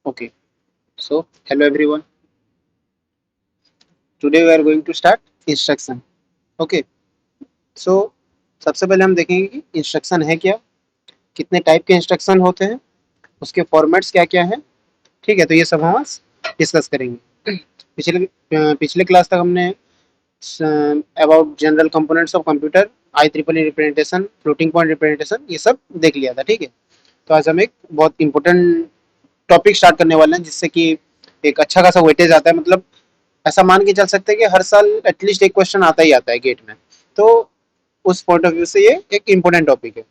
Okay, so hello everyone. Today we are going to start instruction. Okay, so सबसे पहले हम देखेंगे कि इंस्ट्रक्शन है क्या, कितने टाइप के इंस्ट्रक्शन होते हैं, उसके फॉर्मेट्स क्या क्या हैं. ठीक है, तो ये सब हम आज डिस्कस करेंगे. पिछले क्लास तक हमने about general components of computer, I triple E representation, floating point representation, ये सब देख लिया था. ठीक है, तो आज हम एक बहुत इंपॉर्टेंट टॉपिक स्टार्ट करने वाले हैं जिससे कि एक अच्छा खासा वेटेज आता है. मतलब ऐसा मान के चल सकते हैं कि हर साल एटलीस्ट एक क्वेश्चन आता ही आता है गेट में. तो उस पॉइंट ऑफ व्यू से ये एक इम्पोर्टेंट टॉपिक है.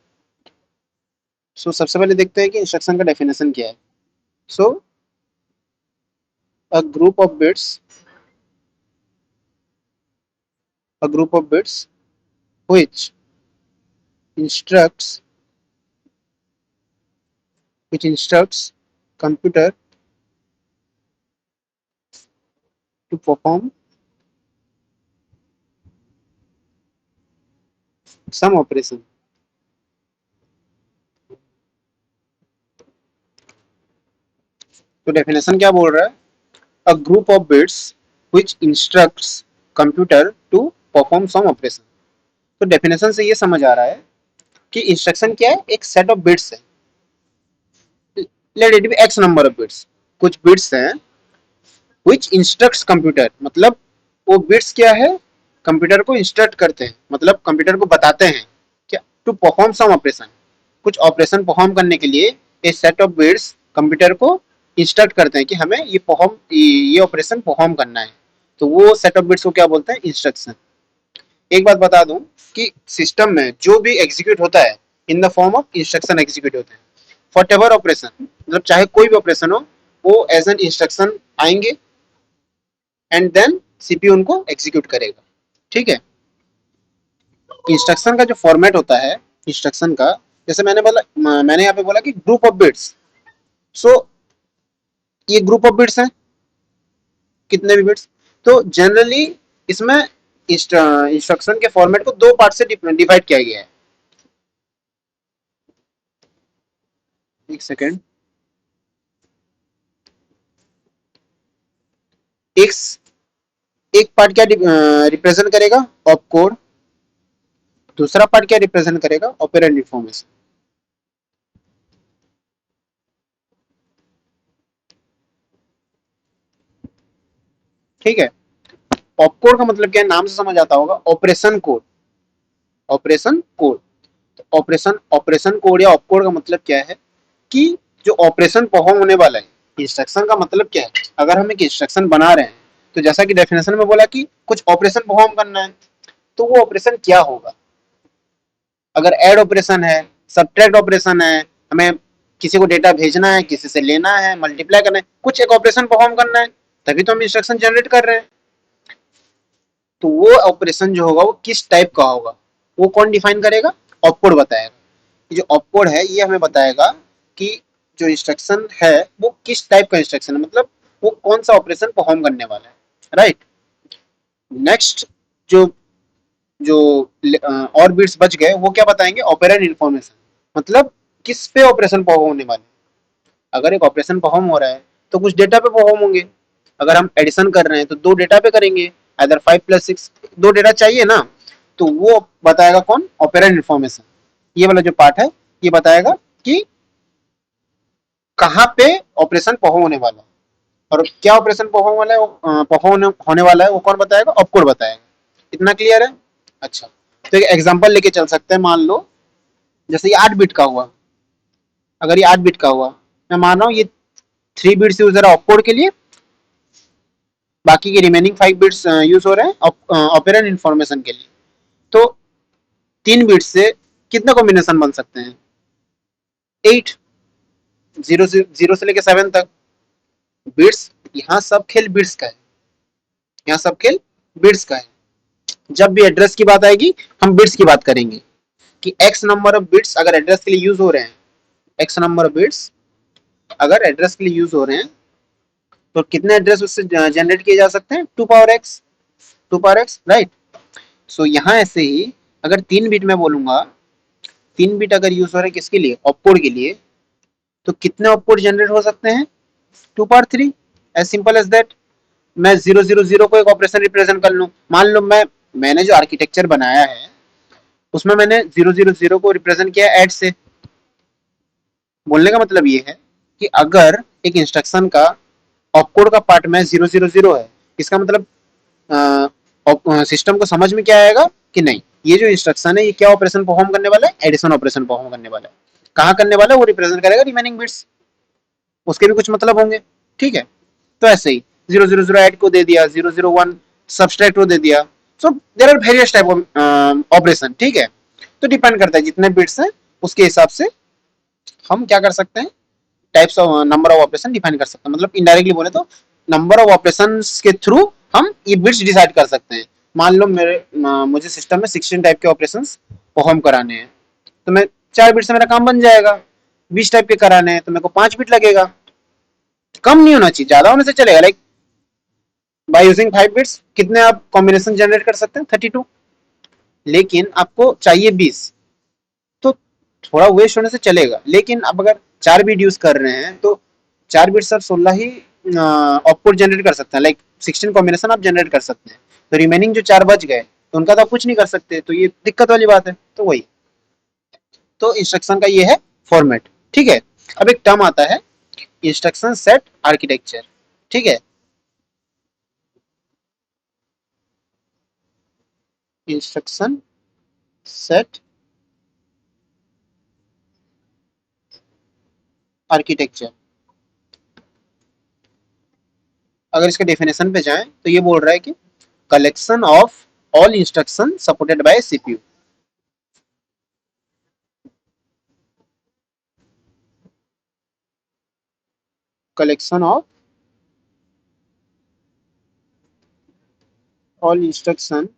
सबसे पहले देखते हैं कि इंस्ट्रक्शन का डेफिनेशन क्या है. So a group of bits a group of bits which instructs which instructs computer to perform some operation. तो डेफिनेशन क्या बोल रहा है? अ group of bits which instructs computer to perform some operation. तो definition से ये समझ आ रहा है कि इंस्ट्रक्शन क्या है? एक सेट ऑफ बिट्स है. Let it be x number of bits. कुछ बिट्स हैं which instructs computer, मतलब वो बिट्स क्या है? कंप्यूटर को इंस्ट्रक्ट करते हैं, मतलब कंप्यूटर को बताते हैं क्या, टू परफॉर्म सम ऑपरेशन. कुछ ऑपरेशन परफॉर्म करने के लिए ए सेट ऑफ बिट्स कंप्यूटर को इंस्ट्रक्ट करते हैं कि हमें ये ऑपरेशन परफॉर्म करना है. तो वो सेट ऑफ बिट्स को क्या बोलते हैं? इंस्ट्रक्शन. एक बात बता दूं कि सिस्टम में जो भी एग्जीक्यूट होता है in the form of instruction execute होते हैं. वॉट एवर ऑपरेशन, मतलब चाहे कोई भी ऑपरेशन हो, वो एज एन इंस्ट्रक्शन आएंगे एंड देन सीपीयू उनको एग्जीक्यूट करेगा. ठीक है, इंस्ट्रक्शन का जो फॉर्मेट होता है इंस्ट्रक्शन का, जैसे मैंने यहाँ पे बोला कि ग्रुप ऑफ बिट्स. सो ये ग्रुप ऑफ बिट्स हैं, कितने भी बिट्स. तो जनरली इसमें इंस्ट्रक्शन के फॉर्मेट को दो पार्ट से डिवाइड किया गया है. एक सेकेंड. एक एक पार्ट क्या रिप्रेजेंट करेगा? Op code. दूसरा पार्ट क्या रिप्रेजेंट करेगा? Operand information. ठीक है, ऑप कोड का मतलब क्या है? नाम से समझ आता होगा, operation code. Operation code. Operation operation code या ऑप कोड का मतलब क्या है कि जो ऑपरेशन परफॉर्म होने वाला है. इंस्ट्रक्शन का मतलब क्या है? अगर हम एक इंस्ट्रक्शन बना रहे हैं तो जैसा कि डेफिनेशन में बोला कि कुछ ऑपरेशन परफॉर्म करना है, तो वो ऑपरेशन क्या होगा? अगर ऐड ऑपरेशन है, सब्ट्रैक्ट ऑपरेशन है, हमें किसी को डेटा भेजना है, किसी से लेना है, मल्टीप्लाई करना है, कुछ एक ऑपरेशन परफॉर्म करना है, तभी तो हम इंस्ट्रक्शन जनरेट कर रहे हैं. तो वो ऑपरेशन जो होगा वो किस टाइप का होगा, वो कौन डिफाइन करेगा? ऑपकोड बताएगा. जो ऑपकोड है ये हमें बताएगा कि जो इंस्ट्रक्शन है वो किस टाइप का इंस्ट्रक्शन है, मतलब वो कौन सा ऑपरेशन परफॉर्म करने वाला है. राइट. नेक्स्ट, जो जो और बिट्स बच गए वो क्या बताएंगे? ऑपरेंड इन्फॉर्मेशन, मतलब किस पे ऑपरेशन परफॉर्म होने वाले. अगर एक ऑपरेशन परफॉर्म हो रहा है तो कुछ डेटा पे परफॉर्म होंगे. अगर हम एडिशन कर रहे हैं तो दो डेटा पे करेंगे. अदर 5 + 6 दो डेटा चाहिए ना, तो वो बताएगा कौन? Operand information. ये वाला जो पार्ट है ये बताएगा कि कहाँ पे ऑपरेशन परफॉर्म होने वाला है, और क्या ऑपरेशन परफॉर्म वाला है, परफॉर्म होने वाला है वो कौन बताएगा? ऑपकोड बताएगा. इतना क्लियर है? अच्छा, तो एक एग्जांपल लेके चल सकते हैं. मान लो जैसे ये 8 बिट का हुआ. अगर ये 8 बिट का हुआ, मैं मान रहा हूँ ये 3 बिट्स यूज हो रहा है ऑपकोड के लिए, बाकी के रिमेनिंग 5 बिट्स यूज हो रहे हैं ऑपरेंड इन्फॉर्मेशन के लिए. तो 3 बिट्स से कितने कॉम्बिनेशन बन सकते हैं? 8. जीरो से लेके 7 तक बिट्स. यहाँ सब खेल बिट्स का है, यहाँ सब खेल बिट्स का है. जब भी एड्रेस की बात आएगी हम बिट्स की बात करेंगे कि एक्स नंबर ऑफ बिट्स अगर एड्रेस के लिए यूज हो रहे हैं, एक्स नंबर ऑफ बिट्स अगर एड्रेस के लिए यूज हो रहे हैं, तो कितने एड्रेस उससे जनरेट किए जा सकते हैं? 2 power x. 2 power x, right. So यहाँ ऐसे ही अगर 3 बिट में बोलूंगा, 3 बिट अगर यूज हो रहे हैं किसके लिए? ऑपकोड के लिए, तो कितने ऑपकोड जनरेट हो सकते हैं? 2 power 3, as simple as that. मैं 000 को एक ऑपरेशन रिप्रेजेंट कर लूं। मान लो मैंने जो आर्किटेक्चर बनाया है उसमें मैंने 000 को रिप्रेजेंट किया ऐड से। बोलने का मतलब ये है कि अगर एक इंस्ट्रक्शन का ऑपकोड का पार्ट में 000 है, इसका मतलब सिस्टम को समझ में क्या आएगा कि नहीं, ये जो इंस्ट्रक्शन है ये क्या ऑपरेशन परफॉर्म करने वाला है, एडिशन ऑपरेशन परफॉर्म करने वाला है। कहाँ करने वाला है, वो रिप्रेजेंट करेगा रिमेनिंग बिट्स, उसके भी कुछ मतलब होंगे। ठीक है, तो ऐसे ही 000 ऐड को दे दिया, 001 सब्सट्रैक्ट को दे दिया। So there are various type of operation. ठीक है, तो डिपेंड करता है जितने बिट्स हैं उसके हिसाब से हम क्या कर सकते हैं, types of number of operation define कर सकते हैं। मतलब इनडायरेक्टली बोले तो नंबर ऑफ ऑपरेशन के थ्रू हम ये बिट्स डिसाइड कर सकते हैं। मान लो मुझे सिस्टम में 16 टाइप के ऑपरेशन परफॉर्म कराने हैं, तो मैं 4 बिट से मेरा काम बन जाएगा। 20 टाइप के कराने हैं तो मेरे को 5 बिट लगेगा। कम नहीं होना चाहिए, ज्यादा होने से चलेगा। लाइक बाय यूजिंग 5 बिट्स कितने आप कॉम्बिनेशन जनरेट कर सकते हैं, 32। लेकिन आपको चाहिए 20, तो थोड़ा वेस्ट होने से चलेगा। लेकिन अब अगर 4 बिट यूज कर रहे हैं तो 4 बिट से 16 ही आउटपुट जनरेट कर सकते हैं। लाइक 16 कॉम्बिनेशन आप जनरेट कर सकते हैं, तो रिमेनिंग जो 4 बच गए तो उनका तो आप कुछ नहीं कर सकते, तो ये दिक्कत वाली बात है। तो वही, तो इंस्ट्रक्शन का ये है फॉर्मेट। ठीक है, अब एक टर्म आता है इंस्ट्रक्शन सेट आर्किटेक्चर। ठीक है, इंस्ट्रक्शन सेट आर्किटेक्चर। अगर इसके डेफिनेशन पे जाएं तो ये बोल रहा है कि collection of all instruction supported by CPU. Collection of all instruction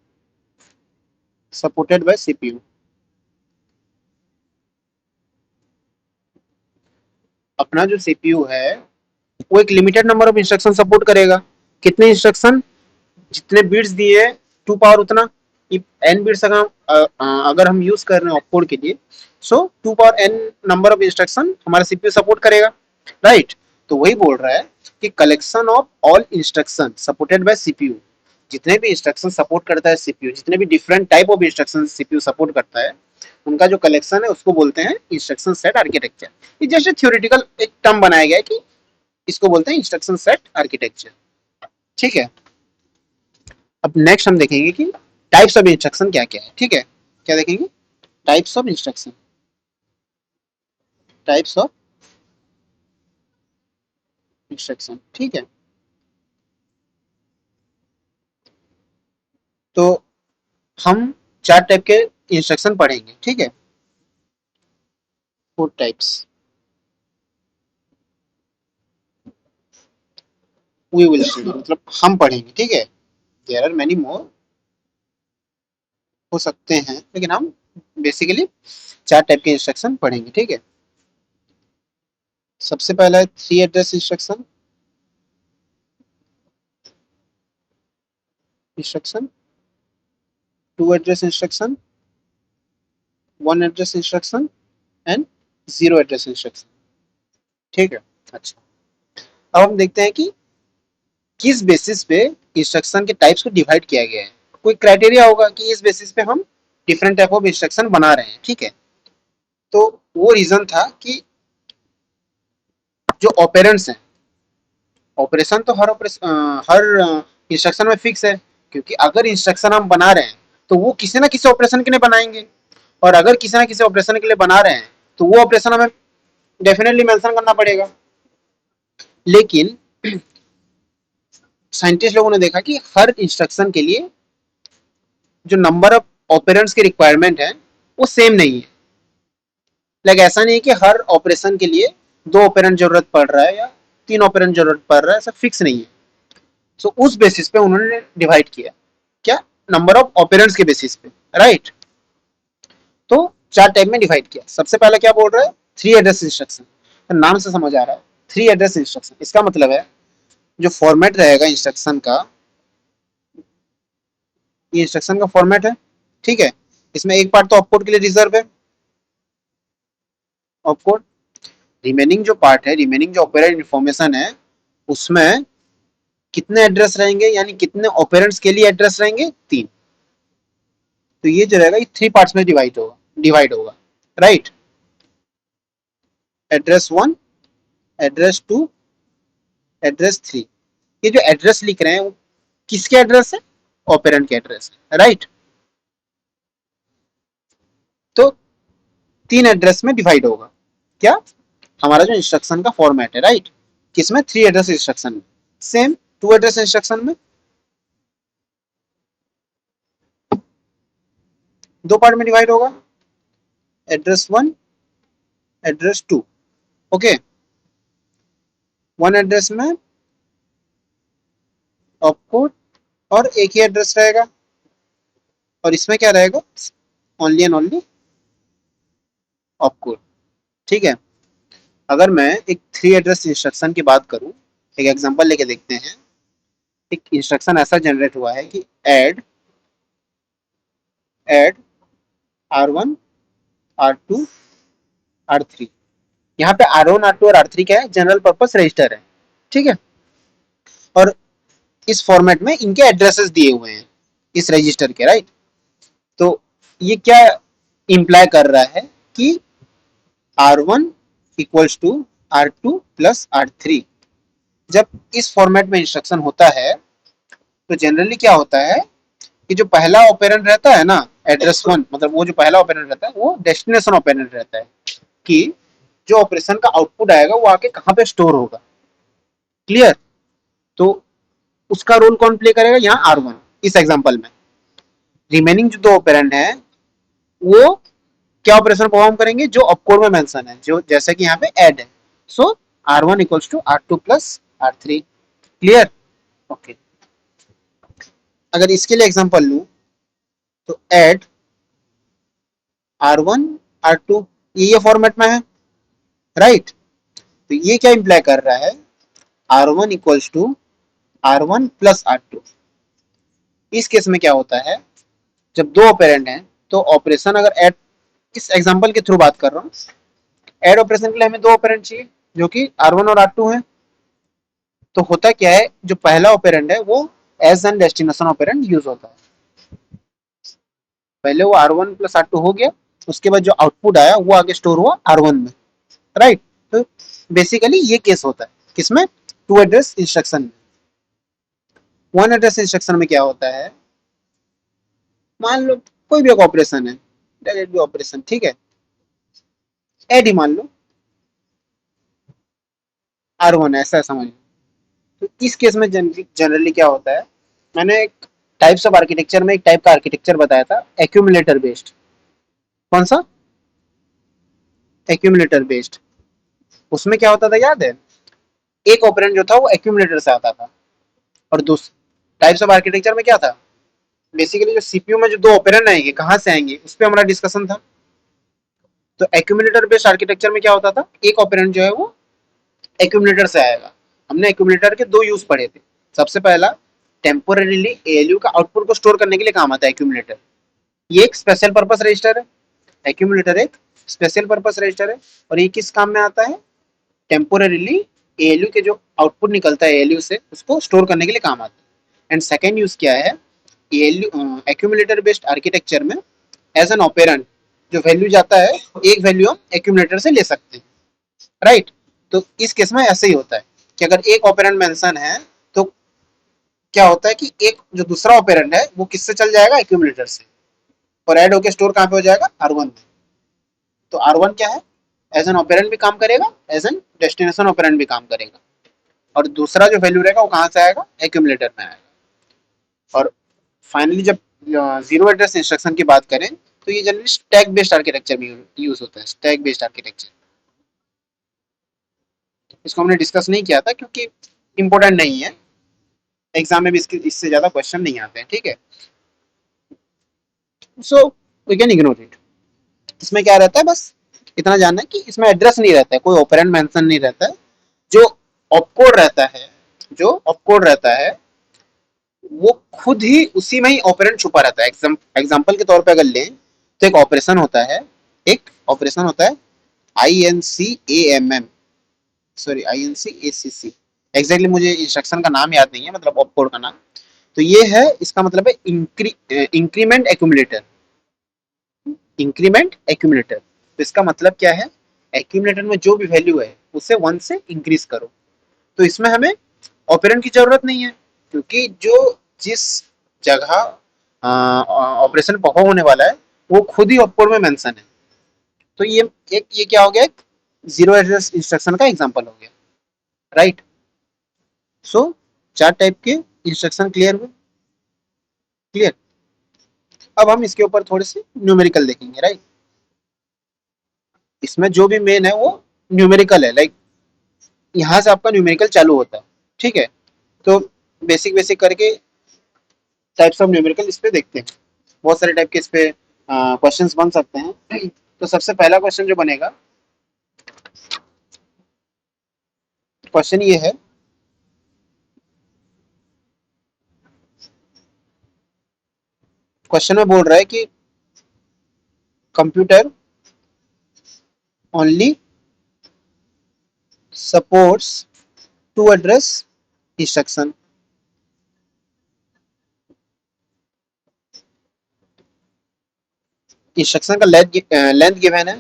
supported by CPU. अपना जो सीपीयू है वो एक limited number of instruction support करेगा। कितने इंस्ट्रक्शन, जितने बिट्स दिए हैं 2 पावर उतना। एन बिट्स अगर हम यूज कर रहे हैं ऑपकोड के लिए, so 2 power N number of instruction हमारा सीपीयू सपोर्ट करेगा। राइट, तो वही बोल रहा है कि collection of all instruction supported by CPU. जितने भी इंस्ट्रक्शन सपोर्ट करता है सीपीयू, जितने भी different type of instruction CPU support करता है, उनका जो कलेक्शन है उसको बोलते हैं इंस्ट्रक्शन सेट आर्किटेक्चर। ये जैसे थ्योरेटिकल एक टर्म बनाया गया है कि इसको बोलते हैं इंस्ट्रक्शन सेट आर्किटेक्चर। ठीक है, अब नेक्स्ट हम देखेंगे कि टाइप्स ऑफ इंस्ट्रक्शन क्या क्या है। ठीक है, क्या देखेंगे, types of instruction. Types of instruction. ठीक है, तो हम 4 टाइप के इंस्ट्रक्शन पढ़ेंगे। ठीक है, 4 टाइप्स वी विल स्टडी, मतलब हम पढ़ेंगे। ठीक है, देयर आर मेनी मोर हो सकते हैं, लेकिन हम बेसिकली 4 टाइप के इंस्ट्रक्शन पढ़ेंगे। ठीक है, सबसे पहला है 3 address instruction. Instruction 2 address instruction, 1 address instruction and 0 address instruction. ठीक है, अच्छा, अब हम देखते हैं कि किस बेसिस पे इंस्ट्रक्शन के टाइप्स को डिवाइड किया गया है। कोई क्राइटेरिया होगा कि इस बेसिस पे हम डिफरेंट टाइप ऑफ इंस्ट्रक्शन बना रहे हैं। ठीक है, तो वो रीजन था कि जो ऑपरेंड्स हैं, ऑपरेशन तो हर इंस्ट्रक्शन में फिक्स है। क्योंकि अगर इंस्ट्रक्शन हम बना रहे हैं तो वो किसी ना किसी ऑपरेशन के लिए बनाएंगे, और अगर किसी ना किसी ऑपरेशन के लिए बना रहे हैं तो वो ऑपरेशन हमें डेफिनेटली मेंशन करना पड़ेगा। लेकिन साइंटिस्ट लोगों ने देखा कि हर इंस्ट्रक्शन के लिए जो नंबर ऑफ ऑपरेंड्स की रिक्वायरमेंट है वो सेम नहीं है। लाइक ऐसा नहीं है कि हर ऑपरेशन के लिए 2 ऑपरेंड जरूरत पड़ रहा है या 3 ऑपरेंड जरूरत पड़ रहा है, ऐसा फिक्स नहीं है। सो उस बेसिस पे उन्होंने डिवाइड किया, क्या, नंबर ऑफ ऑपरेंड्स के बेसिस पे। राइट, तो 4 टाइप में डिवाइड किया। सबसे पहला क्या बोल रहा है, 3 एड्रेस इंस्ट्रक्शन। तो नाम से समझ आ रहा है 3 एड्रेस इंस्ट्रक्शन, इसका मतलब है जो फॉर्मेट रहेगा इंस्ट्रक्शन का, ये इंस्ट्रक्शन का फॉर्मेट है। ठीक है, इसमें एक पार्ट तो ऑपकोड के लिए रिजर्व है, ऑपकोड। रिमेनिंग जो पार्ट है, रिमेनिंग जो ऑपरेंड इन्फॉर्मेशन है, उसमें कितने एड्रेस रहेंगे, यानी कितने ऑपरेंड्स के लिए एड्रेस रहेंगे, 3। तो ये जो रहेगा ये 3 पार्ट्स में डिवाइड होगा, राइट। Address 1, address 2, address 3। ये जो एड्रेस लिख रहे हैं वो किसके एड्रेस है, ऑपरेंड के एड्रेस है, राइट। तो 3 एड्रेस में डिवाइड होगा, क्या, हमारा जो इंस्ट्रक्शन का फॉर्मेट है, राइट। किसमें, 3 एड्रेस इंस्ट्रक्शन में। सेम 2 एड्रेस इंस्ट्रक्शन में 2 पार्ट में डिवाइड होगा, एड्रेस 1, एड्रेस 2। ओके, 1 एड्रेस में ऑपकोड और एक ही एड्रेस रहेगा, और इसमें क्या रहेगा, ओनली एंड ओनली ऑपकोड, ठीक है। अगर मैं एक 3 एड्रेस इंस्ट्रक्शन की बात करूं, एक एग्जांपल लेके देखते हैं। एक इंस्ट्रक्शन ऐसा जनरेट हुआ है कि ऐड R1, R2, R3। यहाँ पे R1, R2 और R3 क्या है, जनरल पर्पस रजिस्टर है, ठीक है। और इस फॉर्मेट में इनके एड्रेसेस दिए हुए हैं इस रजिस्टर के, राइट। तो ये क्या इंप्लाई कर रहा है कि R1 equals to R2 plus R3। जब इस फॉर्मेट में इंस्ट्रक्शन होता है तो जनरली क्या होता है कि जो पहला ऑपरेंड रहता है ना, एड्रेस 1, मतलब वो जो पहला ऑपरेंड रहता है वो डेस्टिनेशन ऑपरेंड रहता है, कि जो ऑपरेशन का आउटपुट आएगा वो आके कहाँ पे स्टोर होगा, क्लियर। तो उसका रोल कौन प्ले करेगा, यहाँ R1 इस एग्जांपल में। रिमेनिंग जो 2 ऑपरेंड है वो क्या ऑपरेशन परफॉर्म करेंगे, जो ऑपकोड में मेंशन है, जो जैसे कि यहाँ पे ऐड है। So R1 equals to R2 plus R3, clear. Okay, अगर इसके लिए एग्जांपल लूं तो ऐड R1, R2, ये फॉर्मेट में है, राइट। तो ये क्या इंप्लाई कर रहा है, R1 equals to R1 plus R2। इस केस में क्या होता है, जब 2 ऑपरेंड हैं तो ऑपरेशन अगर ऐड, इस एग्जांपल के थ्रू बात कर रहा हूँ, ऐड ऑपरेशन के लिए हमें 2 ऑपरेंड चाहिए जो कि R1 और R2 है। तो होता क्या है, जो पहला ऑपरेंड है वो as an destination operand use होता है। पहले वो R1 प्लस R2 हो गया, उसके बाद जो आउटपुट आया वो आगे स्टोर हुआ R1 में, राइट। तो बेसिकली ये केस होता है किसमें, 2 एड्रेस इंस्ट्रक्शन में। 1 एड्रेस इंस्ट्रक्शन में क्या होता है, मान लो कोई भी एक ऑपरेशन है, डायरेक्ट भी ऑपरेशन, ठीक है, ऐड ही मान लो, R1 ऐसा समझ। तो इस केस में जनरली क्या होता है, मैंने एक टाइप्स ऑफ आर्किटेक्चर में एक टाइप का आर्किटेक्चर बताया था, एक्यूमुलेटर बेस्ड। कौन सा, एक्यूमुलेटर बेस्ड। उसमें क्या होता था याद है, एक ऑपरेंड जो था वो एक्यूमुलेटर से आता था। और दूसरे टाइप्स ऑफ आर्किटेक्चर में क्या था, बेसिकली जो सीपीयू में जो 2 ऑपरेंड आएंगे कहाँ से आएंगे उस पर हमारा डिस्कशन था। तो एक्यूमुलेटर बेस्ड आर्किटेक्चर में क्या होता था, एक ऑपरेंड जो है वो एक्यूमुलेटर से आएगा। हमने एक्यूमुलेटर के 2 यूज पढ़े थे। सबसे पहला, टेम्पोरेरीली एएलयू का आउटपुट को स्टोर करने के लिए काम आता है एक्यूमुलेटर। ये एक स्पेशल पर्पस रजिस्टर है, एक्यूमुलेटर एक स्पेशल पर्पस रजिस्टर है। और ये किस काम में आता है, टेम्पोरेरीली एएलयू के जो आउटपुट निकलता है एएलयू से उसको स्टोर करने के लिए काम आता है। एंड सेकेंड यूज क्या है, एएलयू एक्यूमुलेटर बेस्ड आर्किटेक्चर में एज एन ऑपरेंड जो वैल्यू जाता है, एक वैल्यू हम एक्यूमुलेटर से ले सकते हैं, राइट। तो इस केस में ऐसे ही होता है कि अगर एक ऑपरेंड मेंशन है तो क्या होता है कि एक जो दूसरा ऑपरेंड है वो किससे चल जाएगा, एक्यूमुलेटर से, और ऐड होकर स्टोर कहाँ पे हो जाएगा, R1 में। तो R1 क्या है, एज एन ऑपरेंड भी काम करेगा, एज एन डेस्टिनेशन ऑपरेंड भी काम करेगा। और दूसरा जो वैल्यू रहेगा वो कहाँ से आएगा, एक्यूमुलेटर में आएगा। और फाइनली जब जीरो एड्रेस इंस्ट्रक्शन की बात करें तो ये जनरली स्टैक बेस्ड आर्किटेक्चर में यूज होता है, स्टैक बेस्ड आर्किटेक्चर। इसको हमने डिस्कस नहीं किया था क्योंकि इंपॉर्टेंट नहीं है, एग्जाम में भी इससे ज्यादा क्वेश्चन नहीं आते हैं, ठीक है। So we can ignore it. इसमें क्या रहता है, बस इतना जानना है कि इसमें एड्रेस नहीं रहता है, कोई ऑपरेंड मेंशन नहीं रहता है। जो ऑपकोड रहता है, जो ऑपकोड रहता है वो खुद ही उसी में ही ऑपरेंड छुपा रहता है। एग्जाम्पल के तौर पे अगर लें तो एक ऑपरेशन होता है, एक ऑपरेशन होता है INCAMM, सॉरी INCACC। एग्जैक्टली मुझे इंस्ट्रक्शन का नाम याद नहीं है, मतलब ऑप कोड का नाम। तो ये है, इसका मतलब है इंक्रीमेंट एक्यूमुलेटर। इंक्रीमेंट एक्यूमुलेटर, तो इसका मतलब क्या है, एक्यूमुलेटर में जो भी वैल्यू है उसे 1 से इंक्रीज करो। तो इसमें हमें ऑपरेंड की जरूरत नहीं है, क्योंकि जो जिस जगह ऑपरेशन परफॉर्म होने वाला है वो खुद ही ऑपकोड में मेंशन है। तो ये क्या हो गया, एक जीरो एड्रेस इंस्ट्रक्शन का एग्जांपल हो गया, राइट। सो चार टाइप के इंस्ट्रक्शन क्लियर हुए। क्लियर। अब हम इसके ऊपर थोड़े से न्यूमेरिकल देखेंगे, राइट। इसमें जो भी मेन है वो न्यूमेरिकल है, लाइक यहाँ से आपका न्यूमेरिकल चालू होता है, ठीक है। तो बेसिक बेसिक करके टाइप्स ऑफ न्यूमेरिकल इस पे देखते हैं। बहुत सारे टाइप के इस पे क्वेश्चंस बन सकते हैं। तो सबसे पहला क्वेश्चन जो बनेगा, क्वेश्चन ये है, क्वेश्चन में बोल रहा है कि computer only supports two address instruction. Instruction का लेंथ गिवन है,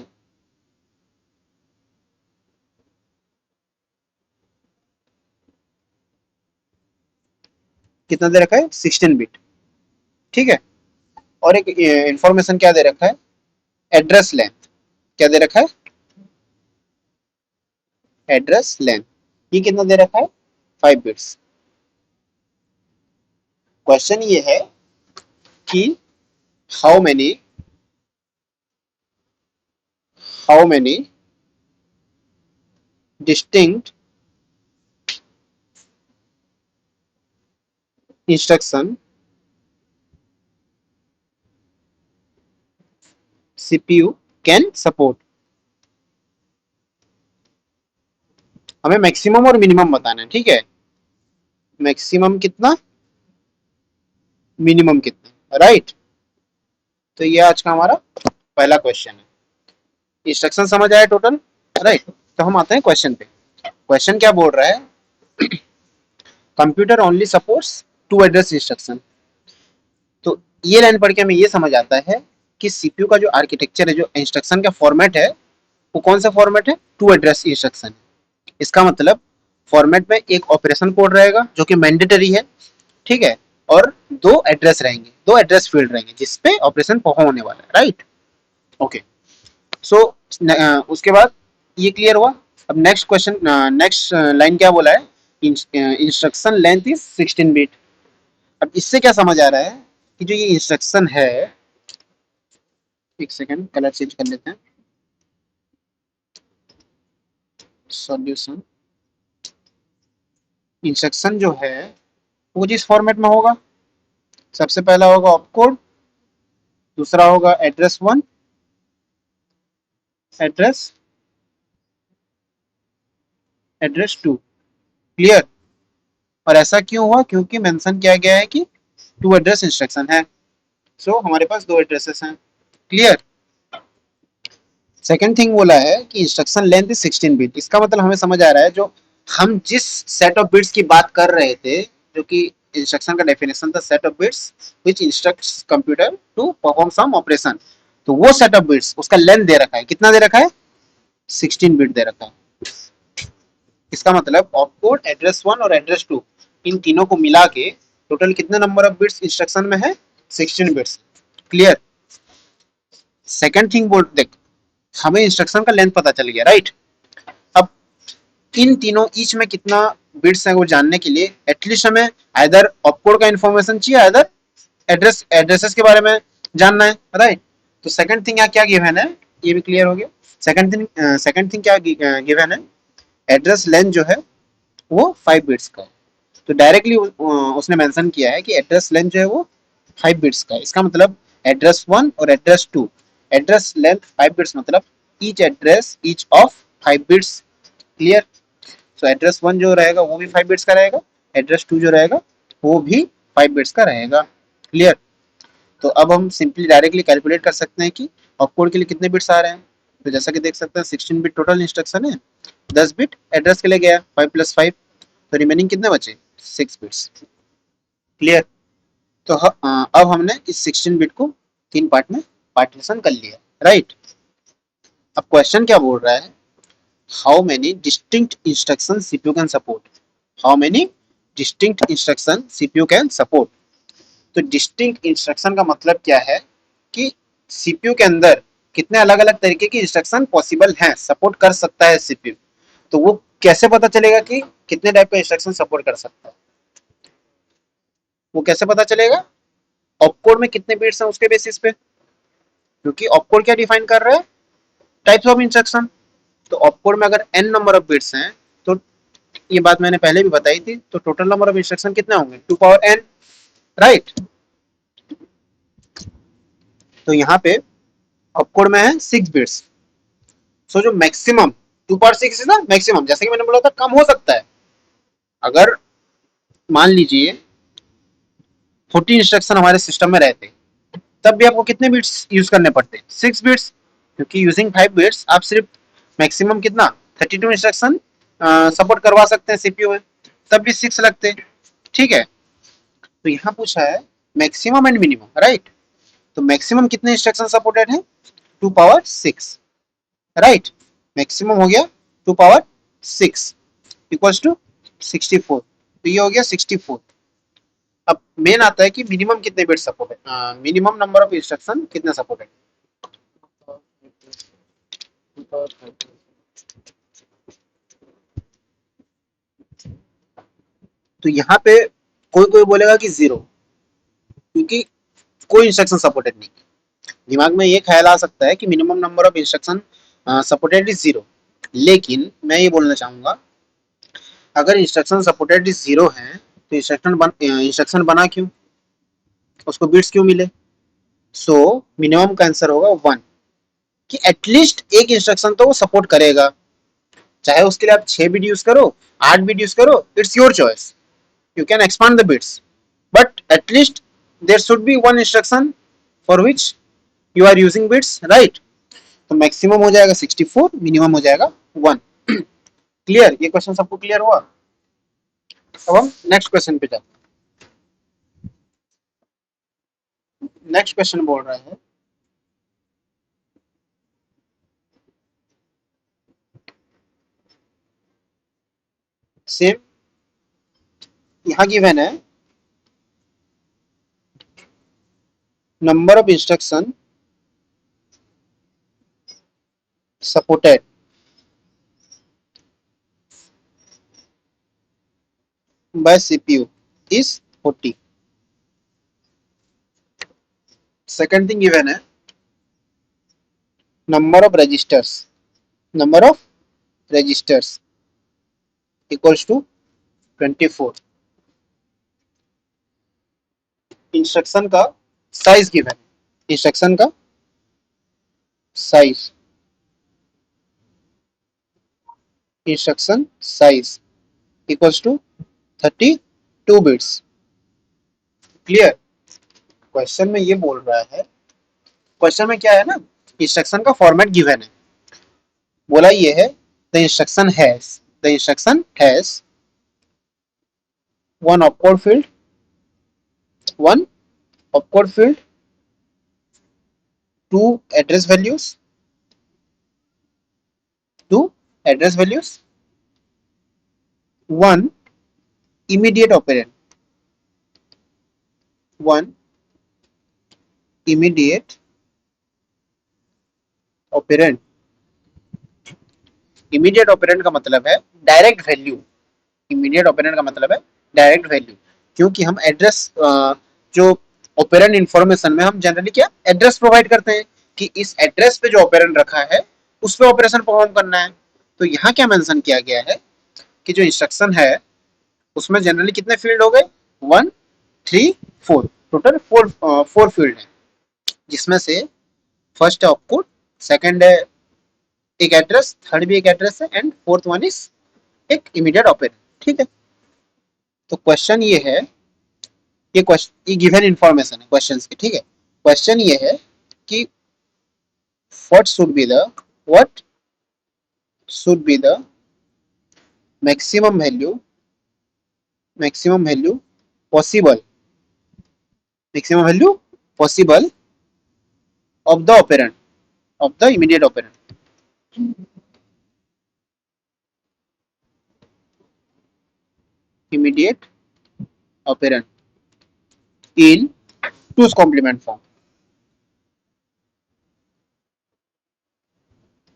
कितना दे रखा है, 16 बिट, ठीक है। और एक इंफॉर्मेशन क्या दे रखा है, एड्रेस लेंथ। क्या दे रखा है, एड्रेस लेंथ। ये कितना दे रखा है, 5 बिट्स। क्वेश्चन ये है कि how many how many distinct instruction CPU can support. हमें मैक्सिमम और मिनिमम बताना है, ठीक है। मैक्सिमम कितना, मिनिमम कितना, राइट। तो ये आज का हमारा पहला क्वेश्चन है। इंस्ट्रक्शन समझ आया टोटल, राइट। तो हम आते हैं क्वेश्चन पे। क्वेश्चन क्या बोल रहा है, computer only supports two address instruction. तो ये लाइन पढ़ के हमें ये समझ आता है कि सीपीयू का जो आर्किटेक्चर है, जो इंस्ट्रक्शन का फॉर्मेट है, वो कौन सा फॉर्मेट है, टू एड्रेस इंस्ट्रक्शन। इसका मतलब फॉर्मेट में एक ऑपरेशन कोड रहेगा जो कि मैंडेटरी है, ठीक है। और दो एड्रेस रहेंगे, दो एड्रेस फील्ड रहेंगे जिसपे ऑपरेशन परफॉर्म होने वाला है, राइट। ओके। सो उसके बाद ये क्लियर हुआ। अब नेक्स्ट क्वेश्चन, नेक्स्ट लाइन क्या बोला है, इंस्ट्रक्शन लेंथ इज 16 बिट। अब इससे क्या समझ आ रहा है कि जो ये इंस्ट्रक्शन है, एक सेकेंड कलर चेंज कर लेते हैं, सॉल्यूशन। इंस्ट्रक्शन जो है वो जिस फॉर्मेट में होगा, सबसे पहला होगा ऑपकोड, दूसरा होगा एड्रेस 1, एड्रेस एड्रेस 2। क्लियर। और ऐसा क्यों हुआ, क्योंकि मेंशन किया गया है कि टू एड्रेस इंस्ट्रक्शन है। सो हमारे पास दो एड्रेसेस हैं। क्लियर। सेकंड थिंग बोला है कि इंस्ट्रक्शन लेंथ इज 16 बिट। इसका मतलब हमें समझ आ रहा है, जो हम जिस सेट ऑफ बिट्स की बात कर रहे थे, जो कि इंस्ट्रक्शन का डेफिनेशन था, set of bits which instructs computer to perform some operation. तो वो सेट ऑफ बिट्स, उसका लेंथ दे रखा है, कितना दे रखा है, 16 बिट दे रखा है। इसका मतलब ऑपकोड, एड्रेस 1 और एड्रेस 2, इन तीनों को मिला के टोटल कितने नंबर ऑफ बिट्स इंस्ट्रक्शन में है, 16 बिट्स। क्लियर। सेकंड थिंग बोल देख, हमें इंस्ट्रक्शन का लेंथ पता चल गया, राइट। अब इन तीनों ईच में कितना बिट्स है वो जानने के लिए एटलीस्ट हमें आइदर ऑपकोड का इन्फॉर्मेशन चाहिए, आइदर एड्रेसेस के बारे में जानना है, राइट। तो सेकंड थिंग क्या गिवन है, ये भी क्लियर हो गया। सेकंड थिंग क्या गिवन है, एड्रेस लेंथ जो है वो 5 बिट्स का है। तो डायरेक्टली उसने मेंशन किया है कि एड्रेस लेंथ जो है वो 5 बिट्स का है। इसका मतलब एड्रेस 1 और एड्रेस 2, एड्रेस लेंथ 5 बिट्स, मतलब each of 5 bits. Clear. So address 1 जो रहेगा वो भी 5 बिट्स का रहेगा, एड्रेस 2 जो रहेगा वो भी 5 बिट्स का रहेगा। क्लियर। तो अब हम सिंपली डायरेक्टली कैलकुलेट कर सकते हैं कि ऑपकोड के लिए कितने बिट्स आ रहे हैं। तो जैसा कि देख सकते हैं 16 बिट टोटल इंस्ट्रक्शन है, 10 बिट एड्रेस के लिए गया, 5 + 5। तो रिमेनिंग कितने बचे 6 बिट्स। क्लियर। तो अब हमने इस 16 बिट को 3 पार्ट में पार्टीशन कर लिया, राइट। अब क्वेश्चन क्या बोल रहा है, how many distinct instruction CPU can support, how many distinct instruction CPU can support. तो डिस्टिंक्ट इंस्ट्रक्शन का मतलब क्या है कि सीपीयू के अंदर कितने अलग अलग तरीके की इंस्ट्रक्शन पॉसिबल हैं, सपोर्ट कर सकता है सीपीयू। तो वो कैसे पता चलेगा कि कितने टाइप का इंस्ट्रक्शन सपोर्ट कर सकता है, वो कैसे पता चलेगा, ऑपकोड में कितने बिट्स हैं उसके बेसिस पे, क्योंकि ऑपकोड क्या डिफाइन कर रहा है, टाइप्स ऑफ इंस्ट्रक्शन। तो ऑपकोड में अगर n नंबर ऑफ बिट्स हैं तो ये बात मैंने पहले भी बताई थी, तो टोटल नंबर ऑफ इंस्ट्रक्शन कितने होंगे 2 पावर n, राइट। तो यहाँ पे ऑपकोड में है 6 बिट्स। सो जो मैक्सिमम 2 पावर 6 ना मैक्सिमम, जैसे कि मैंने बोला था कम हो सकता है, अगर मान लीजिए 40 इंस्ट्रक्शन हमारे सिस्टम में रहते तब भी आपको कितने बिट्स यूज करने पड़ते 6 बिट्स, क्योंकि यूजिंग 5 बिट्स आप सिर्फ मैक्सिमम कितना 32 इंस्ट्रक्शन सपोर्ट करवा सकते हैं सीपीयू में, तब भी 6 लगते, ठीक है। तो यहाँ पूछा है मैक्सिमम एंड मिनिमम, राइट। तो मैक्सिमम कितने इंस्ट्रक्शन सपोर्टेड है 2 पावर 6, राइट। मैक्सिमम हो गया 2 पावर 6 इक्वल्स टू 64, तो ये हो गया 64। अब मेन आता है कि मिनिमम कितने बिट सपोर्ट है, मिनिमम नंबर ऑफ इंस्ट्रक्शन कितने सपोर्ट है। तो यहाँ पे कोई कोई बोलेगा कि 0, क्योंकि कोई इंस्ट्रक्शन सपोर्टेड नहीं। दिमाग में ये ख्याल आ सकता है कि minimum number of instruction supported is 0, लेकिन मैं ये बोलना चाहूंगा अगर इंस्ट्रक्शन सपोर्टेड इज 0 है तो इंस्ट्रक्शन बना क्यों, उसको बिट्स क्यों मिले। सो मिनिमम का आंसर होगा 1, कि एटलीस्ट एक इंस्ट्रक्शन तो वो सपोर्ट करेगा, चाहे उसके लिए आप 6 बिट यूज करो 8 बिट यूज करो, it's your choice, you can expand the bits, but at least there should be one instruction for which you are using bits, right। तो मैक्सिमम हो जाएगा 64, मिनिमम हो जाएगा 1। क्लियर, ये क्वेश्चन सबको clear हुआ। अब हम नेक्स्ट क्वेश्चन पे जाते हैं। नेक्स्ट क्वेश्चन बोल रहा है सेम, यहाँ गिवन है number of instruction supported by CPU is 40। Second thing given है number of registers, number of registers equals to 24। Instruction का साइज गिवन है, इंस्ट्रक्शन का size, instruction size equals to 32 bits. Clear. Question में ये बोल रहा है, क्वेश्चन में क्या है ना, इंस्ट्रक्शन का फॉर्मेट गिवन है, बोला ये है the instruction has one opcode field, one opcode field, two address values, two address values, one immediate operand, one immediate operand। Immediate operand का मतलब है डायरेक्ट वैल्यू, इमीडिएट ऑपरेंड का मतलब है डायरेक्ट वैल्यू, क्योंकि हम एड्रेस जो ऑपरेंड इंफॉर्मेशन में हम जनरली क्या एड्रेस प्रोवाइड करते हैं कि इस एड्रेस पे जो ऑपरेंड रखा है उस पे ऑपरेशन परफॉर्म करना है। तो यहाँ क्या मेंशन किया गया है कि जो इंस्ट्रक्शन है उसमें जनरली कितने फील्ड हो गए 1 3 4, टोटल 4 फील्ड है, जिसमें से फर्स्ट है ऑपकोड, सेकंड है एक एड्रेस, थर्ड भी एक एड्रेस है, एंड फोर्थ वन इज एक इमीडिएट ऑपरेंड, ठीक है। तो क्वेश्चन ये है, ये गिवन इंफॉर्मेशन है क्वेश्चंस की, ठीक है। क्वेश्चन ये है कि what should be the what should be the maximum value maximum value possible, maximum value possible of the operand, of the immediate operand, immediate operand in two's complement form,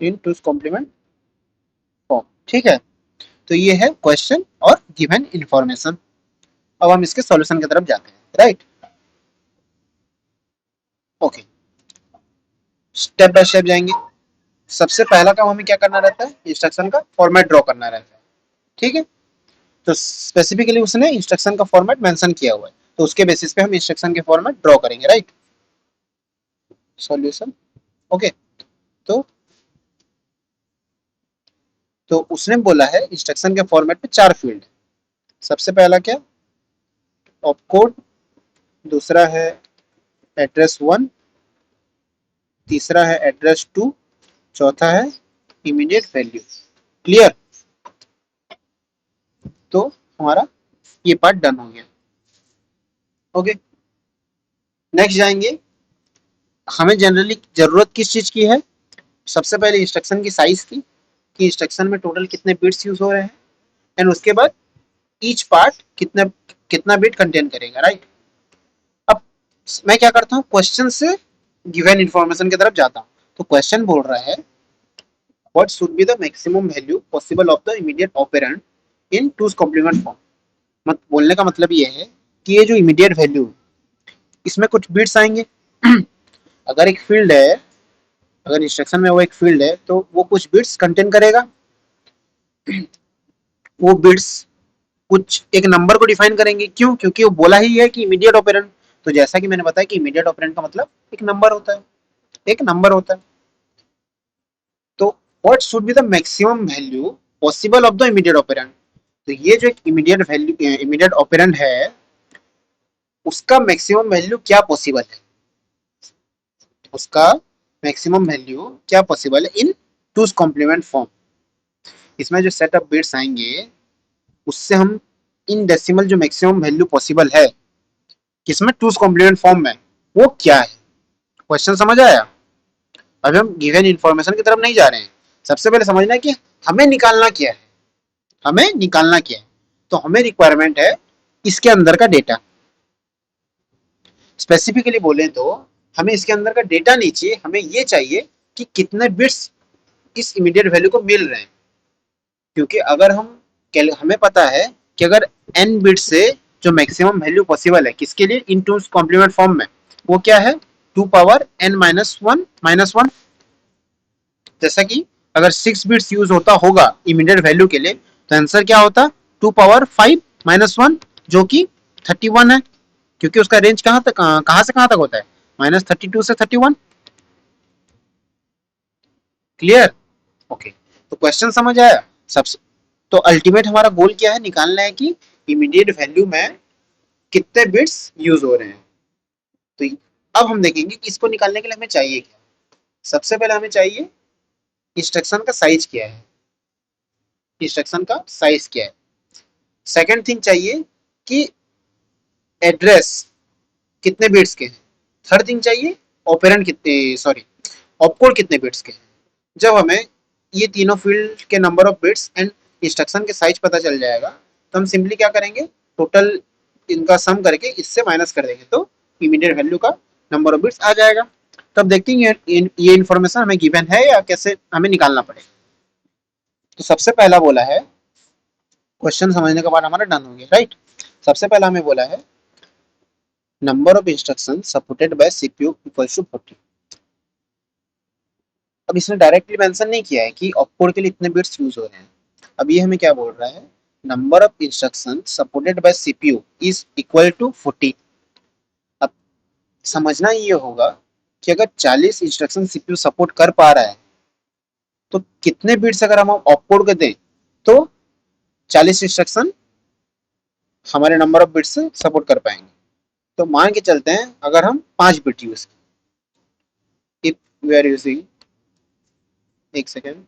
in two's complement form. ठीक है, तो ये है question और given information. अब हम इसके solution की तरफ जाते हैं, right. Okay, step by step जाएंगे। सबसे पहला काम हमें क्या करना रहता है, इंस्ट्रक्शन का फॉर्मेट ड्रॉ करना रहता है। ठीक है, तो स्पेसिफिकली उसने इंस्ट्रक्शन का फॉर्मेट मेंशन किया हुआ है, तो उसके बेसिस पे हम इंस्ट्रक्शन के फॉर्मेट ड्रॉ करेंगे, राइट। Solution, okay. तो उसने बोला है इंस्ट्रक्शन के फॉर्मेट में 4 फील्ड। सबसे पहला क्या, ऑपकोड, दूसरा है एड्रेस 1, तीसरा है एड्रेस 2, चौथा है इमीडिएट वैल्यू। क्लियर, तो हमारा ये पार्ट डन हो गया। ओके, नेक्स्ट जाएंगे। हमें जनरली जरूरत किस चीज की है, सबसे पहले इंस्ट्रक्शन की साइज की, कि इंस्ट्रक्शन में टोटल कितने बिट्स यूज हो रहे हैं, एंड उसके बाद ईच पार्ट कितना कितना बिट कंटेन करेगा, राइट। अब मैं क्या करता हूँ, क्वेश्चन से गिवन इंफॉर्मेशन की तरफ जाता हूँ। तो क्वेश्चन बोल रहा है what should be the maximum value possible of the immediate operand in two's complement form. मत बोलने का मतलब ये है कि ये जो इमीडिएट वैल्यू, इसमें कुछ बिट्स आएंगे। अगर एक फील्ड है, अगर इंस्ट्रक्शन में वो एक फील्ड है, तो वो कुछ बिट्स कंटेन करेगा। वो बिट्स कुछ एक नंबर को डिफाइन करेंगे, क्यों, क्योंकि वो बोला ही है कि इमीडिएट ऑपरेंड। तो जैसा कि मैंने बताया कि इमीडिएट ऑपरेंड का मतलब एक नंबर होता है, एक नंबर होता है। तो what should be the maximum value possible of the immediate operand. तो ये जो एक इमीडिएट वैल्यू, इमीडिएट ऑपरेंड है, उसका मैक्सिमम वैल्यू क्या पॉसिबल है, उसका मैक्सिमम वैल्यू क्या पॉसिबल है इन टूस कॉम्प्लीमेंट फॉर्म। इसमें जो सेट ऑफ बिट्स आएंगे, उससे हम इन डेसिमल जो मैक्सिमम वैल्यू पॉसिबल है किसमें, टूस कॉम्प्लीमेंट फॉर्म में, वो क्या है। क्वेश्चन समझ आया। अभी हम गिवन इंफॉर्मेशन की तरफ नहीं जा रहे हैं। सबसे पहले समझना है कि हमें निकालना क्या है, हमें निकालना क्या है। तो हमें रिक्वायरमेंट है इसके अंदर का डेटा। स्पेसिफिकली बोले तो हमें इसके अंदर का डेटा नहीं चाहिए, हमें ये चाहिए कि कितने बिट्स इस इमीडिएट वैल्यू को मिल रहे हैं। क्योंकि अगर हम, हमें पता है कि अगर n बिट से जो मैक्सिमम वैल्यू पॉसिबल है किसके लिए, इन टू कॉम्प्लीमेंट फॉर्म में, वो क्या है, 2 पावर n-1 जैसा कि अगर 6 बिट्स यूज होता होगा इमीडिएट वैल्यू के लिए, तो आंसर क्या होता, 2 पावर 5-1, जो कि 31 है। क्योंकि उसका रेंज कहां से कहां तक होता है, -32 से 31। Clear, okay. तो क्वेश्चन समझ आया। सबसे तो अल्टीमेट हमारा गोल क्या है, निकालना है कि इमीडिएट वैल्यू में कितने बिट्स यूज हो रहे हैं। तो अब हम देखेंगे कि इसको निकालने के लिए हमें चाहिए क्या। सबसे पहले हमें चाहिए इंस्ट्रक्शन का साइज क्या है, इंस्ट्रक्शन का साइज क्या है। सेकंड थिंग चाहिए कि एड्रेस कितने बिट्स के हैं। थर्ड थिंग चाहिए ऑपरेंड कितने, सॉरी, ऑपकोड कितने बिट्स के हैं। जब हमें ये तीनों फील्ड के number of bits and instruction के साइज पता चल जाएगा, तो हम सिंपली क्या करेंगे, टोटल इनका सम करके इससे माइनस कर देंगे, तो इमीडिएट वैल्यू का नंबर ऑफ बिट्स आ जाएगा। तब देखते हैं ये इन्फॉर्मेशन हमें गिवन है या कैसे हमें निकालना पड़ेगा। तो सबसे पहला बोला है, क्वेश्चन समझने के बाद हमारा डन हो गया, राइट। सबसे पहला हमें बोला है number of instruction supported by CPU equals to 40। अब इसने डायरेक्टली मेंशन नहीं किया है कि ऑपकोड के लिए इतने बिट्स यूज हो रहे हैं। अब ये हमें क्या बोल रहा है, number of instruction supported by CPU is equal to 40। अब समझना ये होगा कि अगर 40 इंस्ट्रक्शन सीपीयू सपोर्ट कर पा रहा है, तो कितने बिट्स अगर हम ऑपकोड को दें, तो 40 इंस्ट्रक्शन हमारे नंबर ऑफ बिट्स से सपोर्ट कर पाएंगे। तो मान के चलते हैं अगर हम 5 bit use, if we are using, एक second,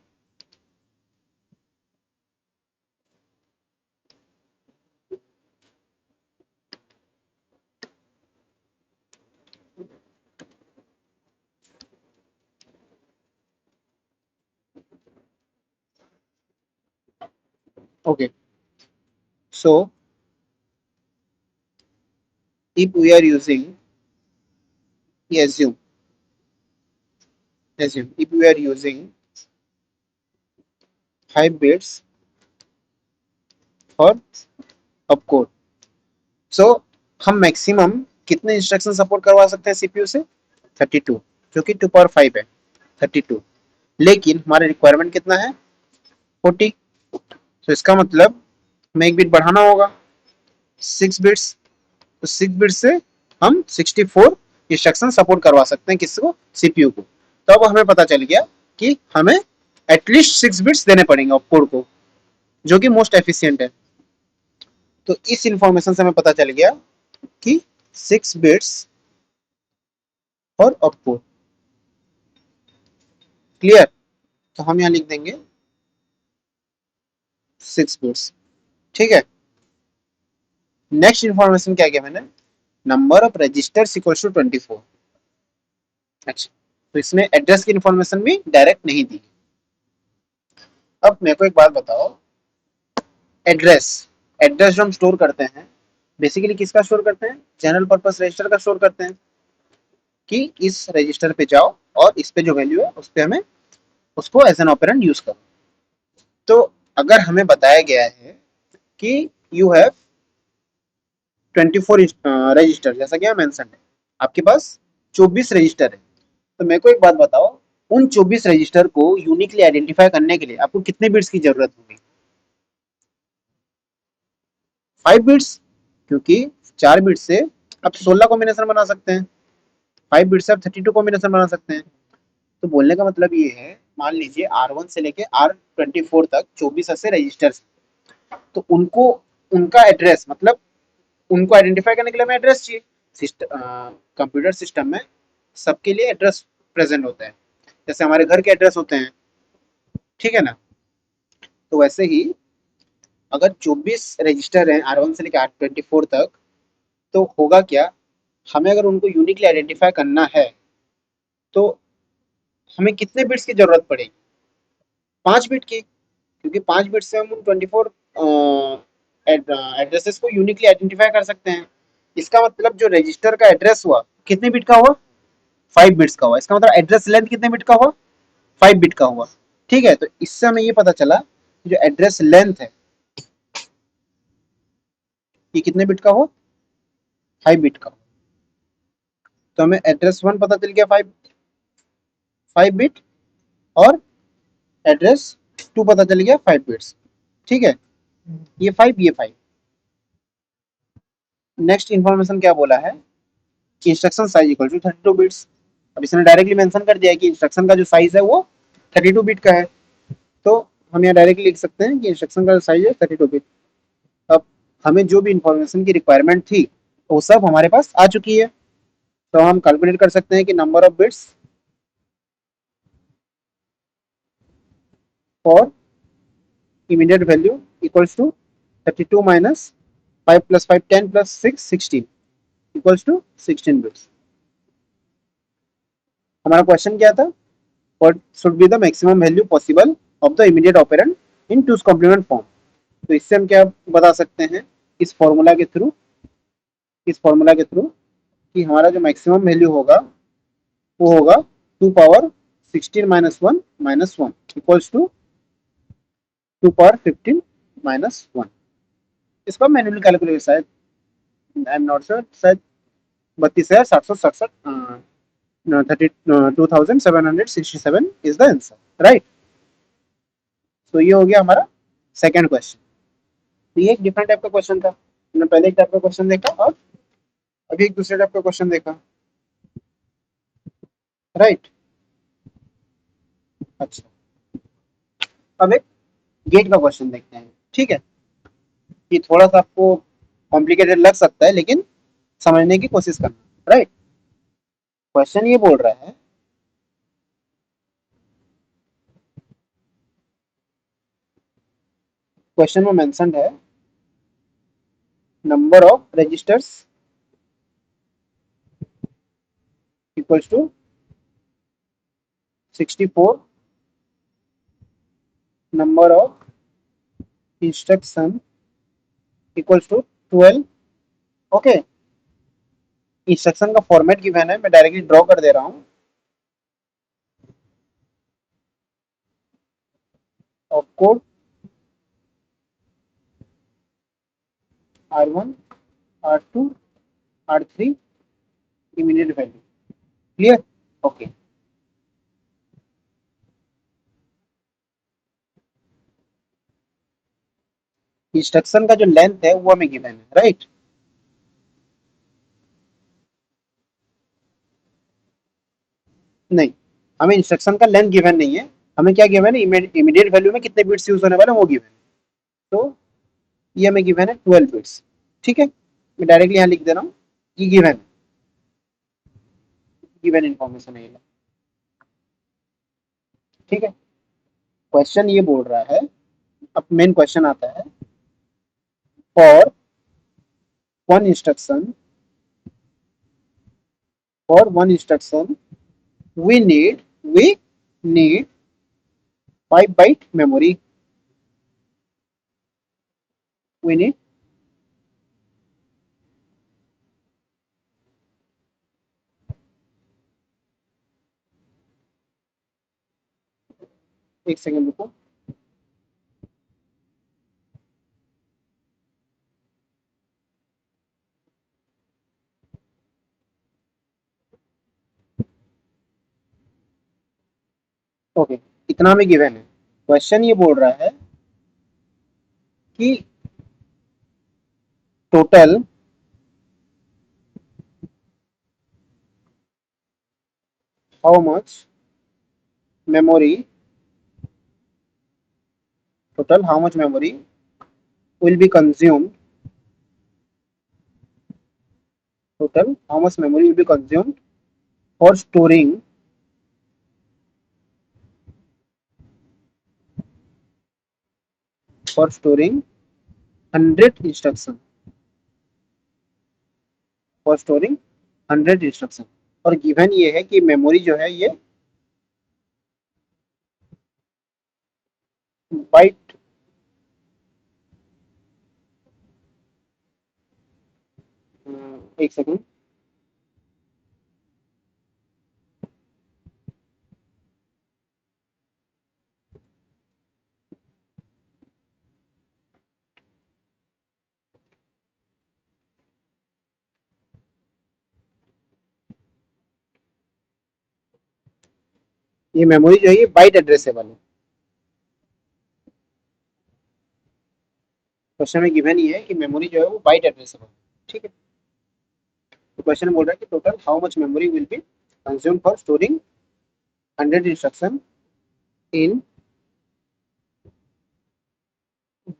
Okay, so if we are using, assume, if we are using 5 bits for opcode, so हम मैक्सिमम कितने इंस्ट्रक्शन सपोर्ट करवा सकते हैं सीपीयू से? 32, जो कि 2 पावर 5 है, 32। लेकिन हमारा रिक्वायरमेंट कितना है? 40। तो इसका मतलब हमें एक बिट बढ़ाना होगा, 6 बिट्स। तो 6 बिट्स से हम 64 इंस्ट्रक्शन सपोर्ट करवा सकते हैं किसको? सीपीयू को। तो अब हमें पता चल गया कि हमें एटलीस्ट 6 बिट्स देने पड़ेंगे ऑपकोड को, जो कि मोस्ट एफिशिएंट है। तो इस इंफॉर्मेशन से हमें पता चल गया कि 6 बिट्स और ऑपकोड। क्लियर? तो हम यहाँ लिख देंगे 6 बिट्स। ठीक है। नेक्स्ट इंफॉर्मेशन क्या किया मैंने? Number of registers equals to 24। अच्छा, तो इसमें एड्रेस की इंफॉर्मेशन भी डायरेक्ट नहीं दी। अब मेरे को एक बात बताओ, एड्रेस, एड्रेस जो हम स्टोर करते हैं, बेसिकली किसका स्टोर करते हैं? जनरल पर्पस रजिस्टर का स्टोर करते हैं कि इस रजिस्टर पे जाओ और इस पे जो वैल्यू है उस पे हमें उसको एज एन ऑपरेंड यूज करो। तो अगर हमें बताया गया है कि यू हैव 24 रजिस्टर, जैसा कि मेंशन है, आपके पास 24 रजिस्टर है, तो मेरे को एक बात बताओ, उन 24 रजिस्टर को यूनिकली आइडेंटिफाई करने के लिए आपको कितने बिट्स की जरूरत होगी? 5 बिट्स, क्योंकि 4 बिट से आप 16 कॉम्बिनेशन बना सकते हैं, 5 बिट से आप 32 कॉम्बिनेशन बना सकते हैं। तो बोलने का मतलब ये है, मान लीजिए R1 से लेके R24 तक 24 ऐसे रजिस्टर्स, तो उनको, उनका एड्रेस, मतलब उनको आइडेंटिफाई करने के लिए हमें एड्रेस चाहिए। कंप्यूटर सिस्टम में सबके लिए एड्रेस प्रेजेंट होता है, जैसे हमारे घर के एड्रेस होते हैं, ठीक है ना? तो वैसे ही अगर 24 रजिस्टर हैं R1 से लेकर R24 तक, तो होगा क्या, हमें अगर उनको यूनिकली आइडेंटिफाई करना है तो हमें कितने बिट्स की जरूरत पड़ेगी? 5 बिट की, क्योंकि 5 बिट से हम उन 24 एड्रेसेस को यूनिकली आइडेंटिफाई कर सकते हैं। इसका मतलब जो रजिस्टर का एड्रेस हुआ कितने बिट का हुआ? 5 बिट्स का हुआ। इसका मतलब एड्रेस लेंथ कितने बिट का हुआ? 5 बिट का हुआ। ठीक है, तो इससे हमें ये पता चला कि जो एड्रेस लेंथ है ये कितने बिट का हो? 5 बिट का। तो हमें एड्रेस 1 पता चल गया, 5 बिट, और एड्रेस 2 पता चल गया 5 बिट्स। ठीक है, ये 5, ये 5। नेक्स्ट इंफॉर्मेशन क्या बोला है? Instruction size equal to 32 bits. अब इसने डायरेक्टली मेंशन कर दिया है कि इंस्ट्रक्शन का जो साइज है वो 32 बिट का है। तो हम यहाँ डायरेक्टली लिख सकते हैं कि इंस्ट्रक्शन का साइज है 32 बिट। अब हमें जो भी इंफॉर्मेशन की रिक्वायरमेंट थी वो सब हमारे पास आ चुकी है। तो हम कैलकुलेट कर सकते हैं कि number of bits for immediate value equals to 32 minus 5 plus 5 10 plus 6 16 equals to 16 bits. हमारा क्वेश्चन क्या था? What should be the maximum value possible of the immediate operand in two's complement form. तो इससे हम क्या बता सकते हैं, इस फॉर्मूला के थ्रू, इस फॉर्मूला के थ्रू कि हमारा जो मैक्सिमम वैल्यू होगा वो होगा 2 पावर 16 - 1 - 1 इक्वल्स टू 2 पावर 15 - 1। इसका मैन्युअली कैलकुलेट, शायद आई एम नॉट श्योर, शायद 32,767 32,767 इज द आंसर, राइट? तो ये हो गया हमारा सेकंड क्वेश्चन। तो ये एक डिफरेंट टाइप का क्वेश्चन था। हमने पहले एक टाइप का क्वेश्चन देखा और अभी एक दूसरे टाइप का क्वेश्चन देखा, राइट? अच्छा, अब एक गेट का क्वेश्चन देखते हैं, ठीक है? ये थोड़ा सा आपको कॉम्प्लिकेटेड लग सकता है, लेकिन समझने की कोशिश करना, राइट? क्वेश्चन ये बोल रहा है, क्वेश्चन में मेंशन है number of registers equals to 64 number of instruction equals to 12। Okay, instruction का फॉर्मेट गिवन है, मैं डायरेक्टली ड्रॉ कर दे रहा हूँ। Op code R1, R2, R3, immediate value. Clear? Okay, instruction का जो लेंथ है वो हमें गिवन है, राइट? नहीं, हमें इंस्ट्रक्शन का लेंथ गिवन नहीं है, हमें क्या गिवन है, इमीडिएट वैल्यू में कितने बिट्स यूज होने वाले हैं वो गिवन है। तो ये हमें गिवन है 12 बिट्स। ठीक है, मैं डायरेक्टली यहाँ लिख दे रहा हूँ, ये गिवन गिवन इन्फॉर्मेशन है ये। ठीक है, क्वेश्चन ये बोल रहा है, अब मेन क्वेश्चन आता है, for one instruction, for one instruction we need 5 byte memory. We need, एक सेकंड रुको। ओके, इतना में गिवन है। क्वेश्चन ये बोल रहा है कि total how much memory, total how much memory will be consumed, total how much memory will be consumed for storing, for storing 100 instruction, for storing 100 instruction। और गिवन ये है कि मेमोरी जो है ये बाइट, एक सेकंड, ये मेमोरी जो है ये बाइट एड्रेसेबल है। क्वेश्चन में गिवन ये है कि मेमोरी जो है वो बाइट एड्रेसेबल है। ठीक है, तो क्वेश्चन बोल रहा है कि total how much memory will be consume for storing 100 instruction in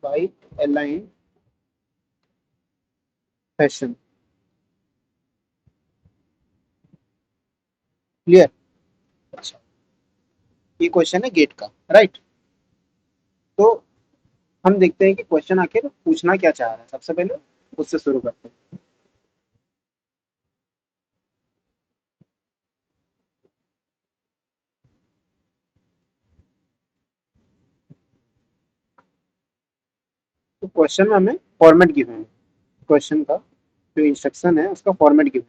byte align fashion. Clear? अच्छा, ये क्वेश्चन है गेट का, राइट? तो हम देखते हैं कि क्वेश्चन आखिर पूछना क्या चाह रहा है। सबसे पहले उससे शुरू करते हैं। तो क्वेश्चन में हमें फॉर्मेट गिवन है, क्वेश्चन का जो इंस्ट्रक्शन है उसका फॉर्मेट गिवन